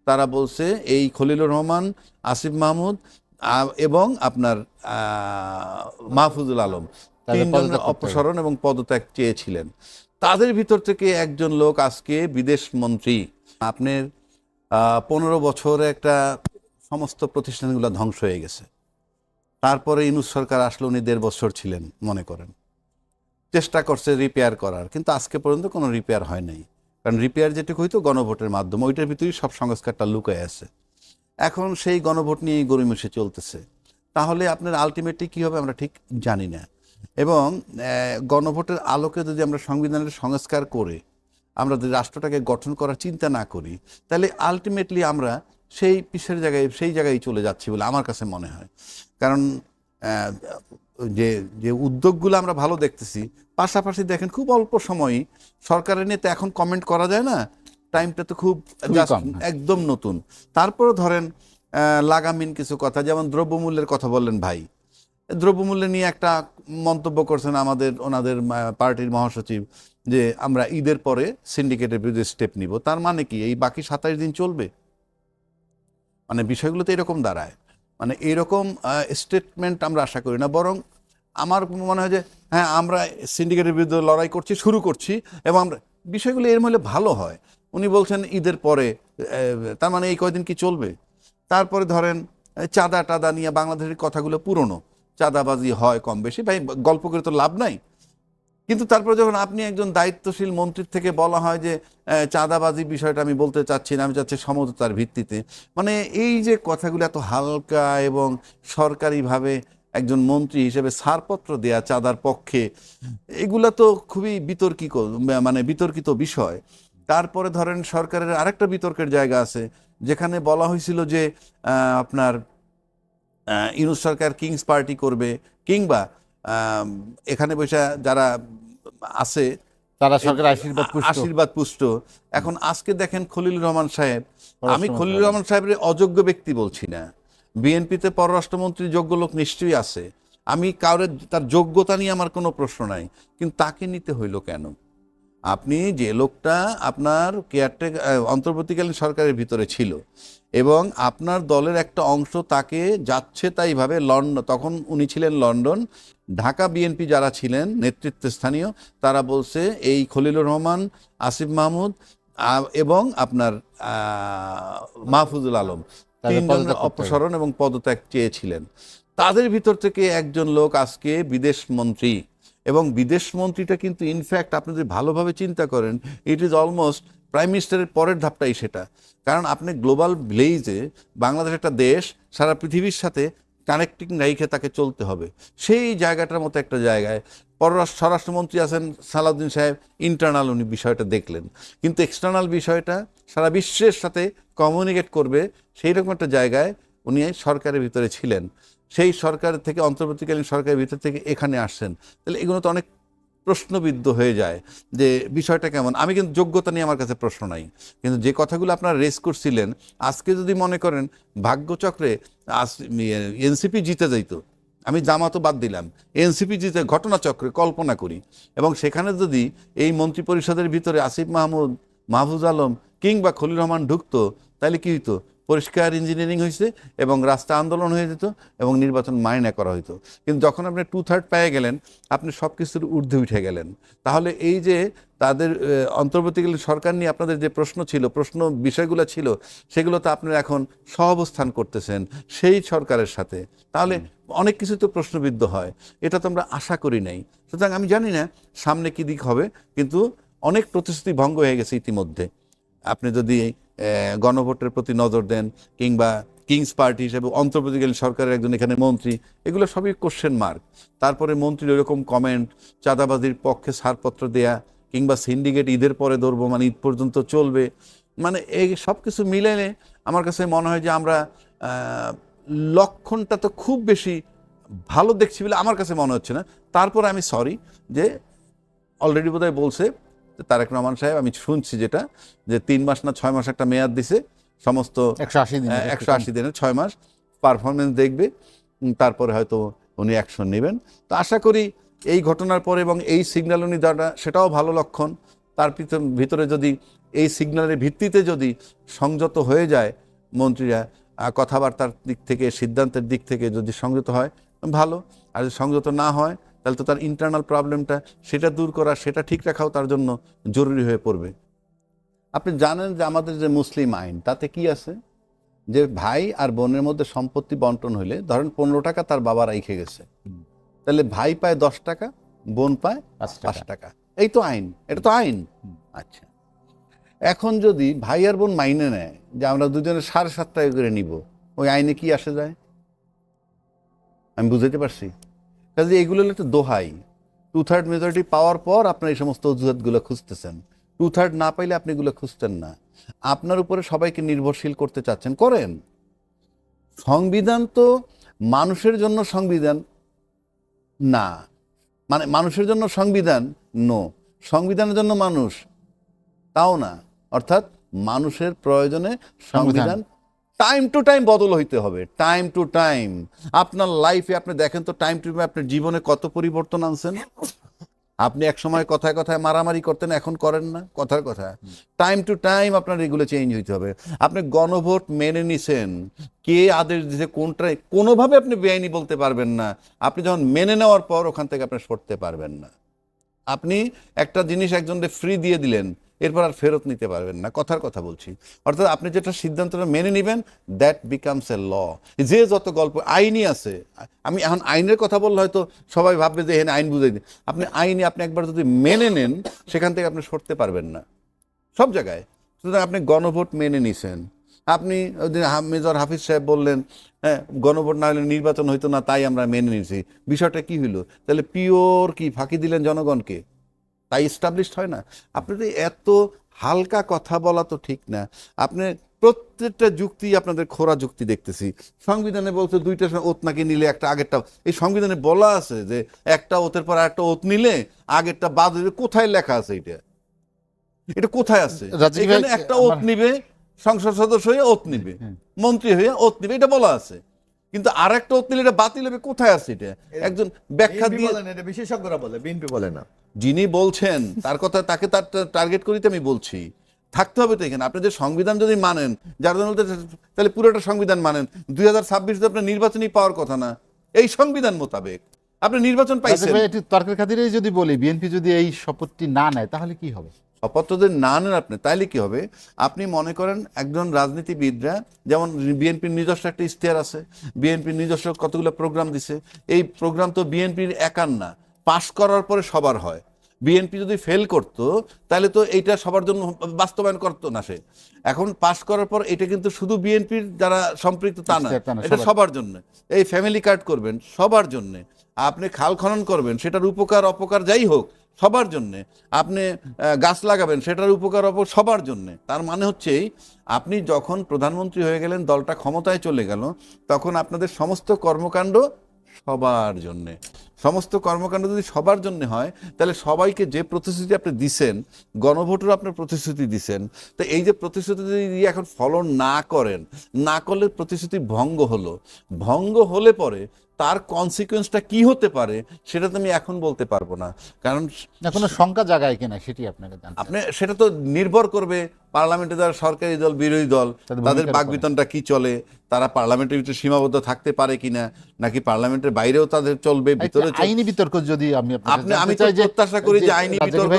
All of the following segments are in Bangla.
তারা বলছে এই খলিলুর রহমান, আসিফ মাহমুদ এবং আপনার মাহফুজুল আলম তিনজনের অপসারণ এবং পদত্যাগ চেয়েছিলেন। তাদের ভিতর থেকে একজন লোক আজকে বিদেশ মন্ত্রী। আপনার 15 বছরে একটা সমস্ত প্রতিষ্ঠানগুলো ধ্বংস হয়ে গেছে। তারপরে ইউনূস সরকার আসলো, উনি 1.5 বছর ছিলেন মনে করেন, চেষ্টা করছে রিপেয়ার করার, কিন্তু আজকে পর্যন্ত কোনো রিপেয়ার হয় নাই। কারণ রিপেয়ার যেটুকু হইতো গণভোটের মাধ্যমে, ওইটার ভিতরেই সব সংস্কারটা লুকায় আছে। এখন সেই গণভোট নিয়ে গড়িমসি চলতেছে। তাহলে আপনার আলটিমেটলি কী হবে আমরা ঠিক জানি না। এবং গণভোটের আলোকে যদি আমরা সংবিধানের সংস্কার করে আমরা যদি রাষ্ট্রটাকে গঠন করার চিন্তা না করি, তাহলে আলটিমেটলি আমরা সেই পিছের জায়গায় সেই জায়গায় চলে যাচ্ছি বলে আমার কাছে মনে হয়। কারণ যে যে উদ্যোগগুলো আমরা ভালো দেখতেছি, পাশাপাশি দেখেন খুব অল্প সময়ই সরকারের নিয়ে তো এখন কমেন্ট করা যায় না, টাইমটা তো খুব একদম নতুন। তারপরে ধরেন লাগামহীন কিছু কথা, যেমন দ্রব্যমূল্যের কথা বললেন ভাই, দ্রব্যমূল্য নিয়ে একটা মন্তব্য করছেন ওনাদের পার্টির মহাসচিব যে আমরা ঈদের পরে সিন্ডিকেটের বিরুদ্ধে স্টেপ নিব। তার মানে কি এই বাকি 27 দিন চলবে? মানে বিষয়গুলো তো এরকম দাঁড়ায়। মানে এরকম স্টেটমেন্ট আমরা আশা করি না, বরং আমার মনে হয় যে হ্যাঁ আমরা সিন্ডিকেটের বিরুদ্ধে লড়াই করছি, শুরু করছি, এবং আমরা বিষয়গুলো এর মধ্যে ভালো হয়। উনি বলছেন ঈদের পরে, তার মানে এই কয়দিন কি চলবে? তারপরে ধরেন চাঁদা টাদা নিয়ে বাংলাদেশের কথাগুলো পুরনো, চাঁদাবাজি হয় কম বেশি, ভাই গল্প করে তো লাভ নাই। কিন্তু তারপরে যখন আপনি একজন দায়িত্বশীল মন্ত্রীর থেকে বলা হয় যে চাঁদাবাজি বিষয়টা আমি বলতে চাচ্ছি না, আমি চাচ্ছি সমঝোতার ভিত্তিতে, মানে এই যে কথাগুলো এত হালকা এবং সরকারিভাবে একজন মন্ত্রী হিসেবে ছাড়পত্র দেয়া চাঁদার পক্ষে, এগুলা তো খুবই বিতর্কিত বিষয়। তারপরে ধরেন সরকারের আরেকটা বিতর্কের জায়গা আছে, যেখানে বলা হয়েছিল যে আপনার ইউনূস সরকার কিংস পার্টি করবে, কিংবা এখানে বসে যারা আছে তারা সরকার আশীর্বাদ পুষ্ট। এখন আজকে দেখেন খলিলুর রহমান সাহেব, আমি খলিলুর রহমান সাহেবের অযোগ্য ব্যক্তি বলছি না, বিএনপিতে পররাষ্ট্রমন্ত্রী যোগ্য লোক নিশ্চয়ই আছে, আমি কাউরে তার যোগ্যতা নিয়ে আমার কোনো প্রশ্ন নাই, কিন্তু তাকে নিতে হইল কেন? আপনি যে লোকটা আপনার অন্তর্বর্তীকালীন সরকারের ভিতরে ছিল এবং আপনার দলের একটা অংশ তাকে যাচ্ছে তাইভাবে লন্ডন, তখন উনি ছিলেন লন্ডন, ঢাকা বিএনপি যারা ছিলেন নেতৃত্বস্থানীয় তারা বলছে এই খলিলুর রহমান, আসিফ মাহমুদ এবং আপনার মাহফুজুল আলম তিনজনের অপসারণ এবং পদত্যাগ চেয়েছিলেন। তাদের ভিতর থেকে একজন লোক আজকে বিদেশ মন্ত্রী, এবং বিদেশ মন্ত্রীটা কিন্তু ইনফ্যাক্ট আপনি যদি ভালোভাবে চিন্তা করেন, ইট ইজ অলমোস্ট প্রাইম মিনিস্টারের পরের ধাপটাই সেটা। কারণ আপনি গ্লোবাল ভিলেজে বাংলাদেশ একটা দেশ, সারা পৃথিবীর সাথে কানেক্টিং রেখে তাকে চলতে হবে, সেই জায়গাটার মতো একটা জায়গায় স্বরাষ্ট্রমন্ত্রী আছেন সালাউদ্দিন সাহেব, ইন্টারনাল উনি বিষয়টা দেখলেন, কিন্তু এক্সটার্নাল বিষয়টা সারা বিশ্বের সাথে কমিউনিকেট করবে সেই রকম একটা জায়গায় উনি সরকারের ভিতরে ছিলেন। সেই সরকার থেকে, অন্তর্বর্তীকালীন সরকারের ভিতর থেকে এখানে আসছেন, তাহলে এগুলো তো অনেক প্রশ্নবিদ্ধ হয়ে যায় যে বিষয়টা কেমন। আমি কিন্তু যোগ্যতা নিয়ে আমার কাছে প্রশ্ন নাই, কিন্তু যে কথাগুলো আপনারা রেস করছিলেন, আজকে যদি মনে করেন ভাগ্যচক্রে এনসিপি জিতে যাইত, আমি জামাতও বাদ দিলাম, এনসিপি জিতে ঘটনাচক্রে কল্পনা করি, এবং সেখানে যদি এই মন্ত্রী পরিষদের ভিতরে আসিফ মাহমুদ, মাহফুজ আলম কিংবা খলিল রহমান ঢুকতো, তাহলে কি হইতো? পরিষ্কার ইঞ্জিনিয়ারিং হয়েছে এবং রাস্তা আন্দোলন হয়ে যেত এবং নির্বাচন মাইনে করা হইতো। কিন্তু যখন আপনি 2/3 পেয়ে গেলেন, আপনি সব কিছুর ঊর্ধ্বে উঠে গেলেন। তাহলে এই যে তাদের অন্তর্বর্তীকালীন সরকার নিয়ে আপনাদের যে প্রশ্ন বিষয়গুলো ছিল, সেগুলো তো আপনারা এখন সহাবস্থান করতেছেন সেই সরকারের সাথে, তাহলে অনেক কিছু তো প্রশ্নবিদ্ধ হয়, এটা তো আমরা আশা করি নাই। সুতরাং আমি জানি না সামনে কি দিক হবে, কিন্তু অনেক প্রতিশ্রুতি ভঙ্গ হয়ে গেছে ইতিমধ্যে। আপনি যদি গণভোটের প্রতি নজর দেন, কিংবা কিংস পার্টি হিসেবে অন্তর্বর্তীকালীন সরকারের একজন এখানে মন্ত্রী, এগুলো সবই কোশ্চেন মার্ক। তারপরে মন্ত্রীর এরকম কমেন্ট, চাঁদাবাজির পক্ষে ছাড়পত্র দেয়া, কিংবা সিন্ডিকেট ঈদের পরে ধরবো, মানে ঈদ পর্যন্ত চলবে, মানে এই সব কিছু মিলেলে আমার কাছে মনে হয় যে আমরা লক্ষণটা তো খুব বেশি ভালো দেখছি বলে আমার কাছে মনে হচ্ছে না। তারপর আমি সরি যে অলরেডি বোধহয় বলছে তারেক রহমান সাহেব, আমি শুনছি যেটা, যে 3 মাস না 6 মাস একটা মেয়াদ দিছে, সমস্ত 180 দিনের 6 মাস পারফরমেন্স দেখবে, তারপরে হয়তো উনি অ্যাকশন নেবেন। তো আশা করি এই ঘটনার পরে এবং এই সিগন্যাল উনি দেওয়াটা, সেটাও ভালো লক্ষণ। তার ভিতরে যদি এই সিগন্যালের ভিত্তিতে যদি সংযত হয়ে যায় মন্ত্রীরা, কথাবার্তার দিক থেকে, সিদ্ধান্তের দিক থেকে যদি সংযত হয় ভালো, আর যদি সংযত না হয় তাহলে তো তার ইন্টারনাল প্রবলেমটা সেটা দূর করা, সেটা ঠিক রাখাও তার জন্য জরুরি হয়ে পড়বে। আপনি জানেন যে আমাদের যে মুসলিম আইন তাতে কি আছে, যে ভাই আর বোনের মধ্যে সম্পত্তি বন্টন হইলে ধরেন 15 টাকা তার বাবা রাইখে গেছে, তাহলে ভাই পায় 10 টাকা, বোন পায় 5 টাকা। এই তো আইন, এটা তো আইন। আচ্ছা, এখন যদি ভাই আর বোন মাইনে নেয় যে আমরা দুজনে 7.5 টাকা করে নিব, ওই আইনে কি আসে যায়? আমি বুঝাইতে পারছি? কাজে এগুলো হলো একটা দোহাই। 2/3 মেজরিটি পাওয়ার পর আপনার এই সমস্ত অজুহাতগুলো খুঁজতেছেন, 2/3 না পাইলে আপনি এগুলো খুঁজতেন না। আপনার উপরে সবাইকে নির্ভরশীল করতে চাচ্ছেন, করেন। সংবিধান তো মানুষের জন্য সংবিধান না, মানে মানুষের জন্য সংবিধান নো, সংবিধানের জন্য মানুষ তাও না। অর্থাৎ মানুষের প্রয়োজনে সংবিধান টাইম টু টাইম বদল হইতে হবে, টাইম টু টাইম। আপনার লাইফে আপনি দেখেন তো টাইম টু টাইম আপনার জীবনে কত পরিবর্তন আনছেন। আপনি এক সময় কথায় কথায় মারামারি করতেন, এখন করেন না, কথার কথা। টাইম টু টাইম আপনার এগুলো চেঞ্জ হইতে হবে। আপনি গণভোট মেনে নিছেন, কে আদেশ দিয়েছে কোনটা, কোনোভাবে আপনি বেআইনি বলতে পারবেন না। আপনি যখন মেনে নেওয়ার পর ওখান থেকে আপনি সরতে পারবেন না। আপনি একটা জিনিস একজনকে ফ্রি দিয়ে দিলেন, এরপর আর ফেরত নিতে পারবেন না, কথার কথা বলছি। অর্থাৎ আপনি যেটা সিদ্ধান্তটা মেনে নেবেন, দ্যাট বিকামস এ ল। যে যত গল্প আইনই আছে, আমি এখন আইনের কথা বললে হয়তো সবাই ভাববে যে এখানে আইন বুঝাই দিন। আপনি আইনি আপনি একবার যদি মেনে নেন, সেখান থেকে আপনি সরতে পারবেন না সব জায়গায়। সুতরাং আপনি গণভোট মেনে নিছেন। আপনি মেজর হাফিজ সাহেব বললেন, হ্যাঁ গণভোট না হলে নির্বাচন হইতো না, তাই আমরা মেনে নিয়েছি। বিষয়টা কি হইলো? তাহলে পিওর কি ফাঁকি দিলেন জনগণকে? তাই এস্টাবলিশড হয় না। আপনি তো এত হালকা কথা বলা তো ঠিক না। আপনি প্রত্যেকটা যুক্তি আপনাদের খোরা যুক্তি দেখতেছি। সংবিধানে বলছে 2টা ওত নাকি নিলে একটা আগেরটা, এই সংবিধানে বলা আছে যে একটা ওতের পর একটা ওত নিলে আগেরটা বাদ হইবে। কোথায় লেখা আছে এটা? এটা কোথায় আছে? এখানে একটা ওত নিবে, সংসদ সদস্য হয়ে ওত নিবে, মন্ত্রী হয়ে ওত নিবে, এটা বলা আছে। কিন্তু আর একটা ওত নিলে এটা বাতিল হবে, কোথায় আছে এটা? একজন ব্যাখ্যা দিয়ে, বিশেষজ্ঞরা বলে, বিএনপি বলে না। যিনি বলছেন তার কথা, তাকে তার টার্গেট করিতে আমি বলছি। থাকতে হবে তো এখানে। আপনি যে সংবিধান যদি মানেন, যার জন্য তাহলে পুরোটা সংবিধান মানেন। 2026 আপনি নির্বাচনই পাওয়ার কথা না, এই সংবিধান মোতাবেক আপনি নির্বাচন পাইছেন। তর্কের খাতিরেই যদি বলি, বিএনপি যদি এই শপথটি না নেয় তাহলে কি হবে? শপথ যদি না নেন আপনি, তাইলে কি হবে? আপনি মনে করেন একজন রাজনীতিবিদরা, যেমন বিএনপির নিজস্ব একটা ইশতেহার আছে, বিএনপির নিজস্ব কতগুলো প্রোগ্রাম দিছে। এই প্রোগ্রাম তো বিএনপির একার না, পাশ করার পরে সবার হয়। বিএনপি যদি ফেল করতো তাহলে তো এইটা সবার জন্য বাস্তবায়ন করতো না সে। এখন পাশ করার পর এটা কিন্তু শুধু বিএনপির যারা সম্পৃক্ত তা না, এটা সবার জন্য। এই ফ্যামিলি কার্ড করবেন সবার জন্যে, আপনি খাল খনন করবেন সেটার উপকার অপকার যাই হোক সবার জন্যে, আপনি গাছ লাগাবেন সেটার উপকার অপকার সবার জন্যে। তার মানে হচ্ছে আপনি যখন প্রধানমন্ত্রী হয়ে গেলেন, দলটা ক্ষমতায় চলে গেল, তখন আপনাদের সমস্ত কর্মকাণ্ড সবার জন্যে। সমস্ত কর্মকাণ্ড যদি সবার জন্য হয়, তাহলে সবাইকে যে প্রতিশ্রুতি আপনি দিছেন, গণভোটের আপনার প্রতিশ্রুতি দিছেন, তো এই যে প্রতিশ্রুতি যদি এখন ফলো না করেন, না করলে প্রতিশ্রুতি ভঙ্গ হলো। ভঙ্গ হলে পরে তার কনসিকুয়েন্সটা কি হতে পারে সেটা তো আমি এখন বলতে পারবো না, কারণ কোনো শঙ্কা জায়গায় কিনা সেটি আপনাকে জানতে। আপনি সেটা তো নির্ভর করবে পার্লামেন্টে যারা সরকারি দল, বিরোধী দল, তাদের বাকবিতনটা কি চলে, তারা পার্লামেন্টের ভিতরে সীমাবদ্ধ থাকতে পারে কিনা, নাকি পার্লামেন্টের বাইরেও তাদের চলবে, ভিতরে আইনি বিতর্ক যদি আমি প্রত্যাশা করি যে আইনি বিতর্ক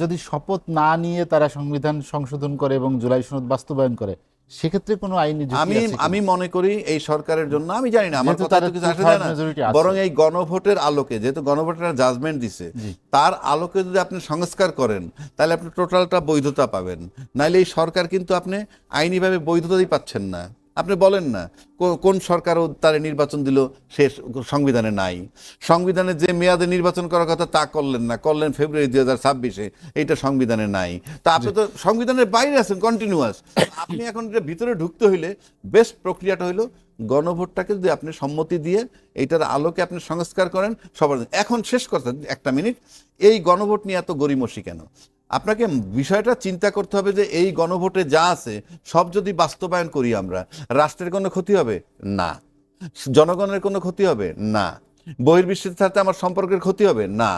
যদি শপথ না নিয়ে তারা সংবিধান সংশোধন করে এবং জুলাই সনদ বাস্তবায়ন করে, সেক্ষেত্রে কোনো আইনি আমি মনে করি এই সরকারের জন্য, আমি জানি না আমার কথা তো কিছু আসে যায় না, বরং এই গণভোটের আলোকে, যেহেতু গণভোটের জাজমেন্ট দিছে, তার আলোকে যদি আপনি সংস্কার করেন তাহলে আপনি টোটালটা বৈধতা পাবেন। নাইলে এই সরকার কিন্তু আপনি আইনিভাবে বৈধতাই পাচ্ছেন না। আপনি বলেন না কোন সরকারও তার নির্বাচন দিল, সে সংবিধানে নাই। সংবিধানে যে মেয়াদে নির্বাচন করার কথা তা করলেন না, করলেন ফেব্রুয়ারি 2026-এ, এইটা সংবিধানে নাই। তা আপনি তো সংবিধানের বাইরে আছেন কন্টিনিউয়াস। আপনি এখন ভিতরে ঢুকতে হইলে বেস্ট প্রক্রিয়াটা হইলো গণভোটটাকে যদি আপনি সম্মতি দিয়ে এইটার আলোকে আপনি সংস্কার করেন সবার। এখন শেষ কথা, একটা মিনিট, এই গণভোট নিয়ে এত গড়িমসি কেন? আপনাকে বিষয়টা চিন্তা করতে হবে যে এই গণভোটে যা আছে সব যদি বাস্তবায়ন করি আমরা, রাষ্ট্রের কোনো ক্ষতি হবে না, জনগণের কোনো ক্ষতি হবে না, বহির্বিশ্বের সাথে আমার সম্পর্কের ক্ষতি হবে না,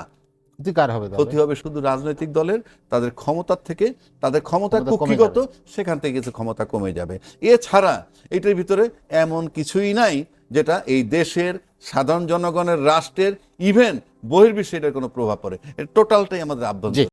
ক্ষতি কার হবে তাহলে? ক্ষতি হবে শুধু রাজনৈতিক দলের, তাদের ক্ষমতার থেকে, তাদের ক্ষমতা ক্ষমতা কমে কুক্ষিগত, সেখান থেকে কিছু ক্ষমতা কমে যাবে। এছাড়া এটার ভিতরে এমন কিছুই নাই যেটা এই দেশের সাধারণ জনগণের, রাষ্ট্রের, ইভেন বহির্বিশ্বে এটার কোনো প্রভাব পড়ে। এটা টোটালটাই আমাদের আভ্যন্তরীণ।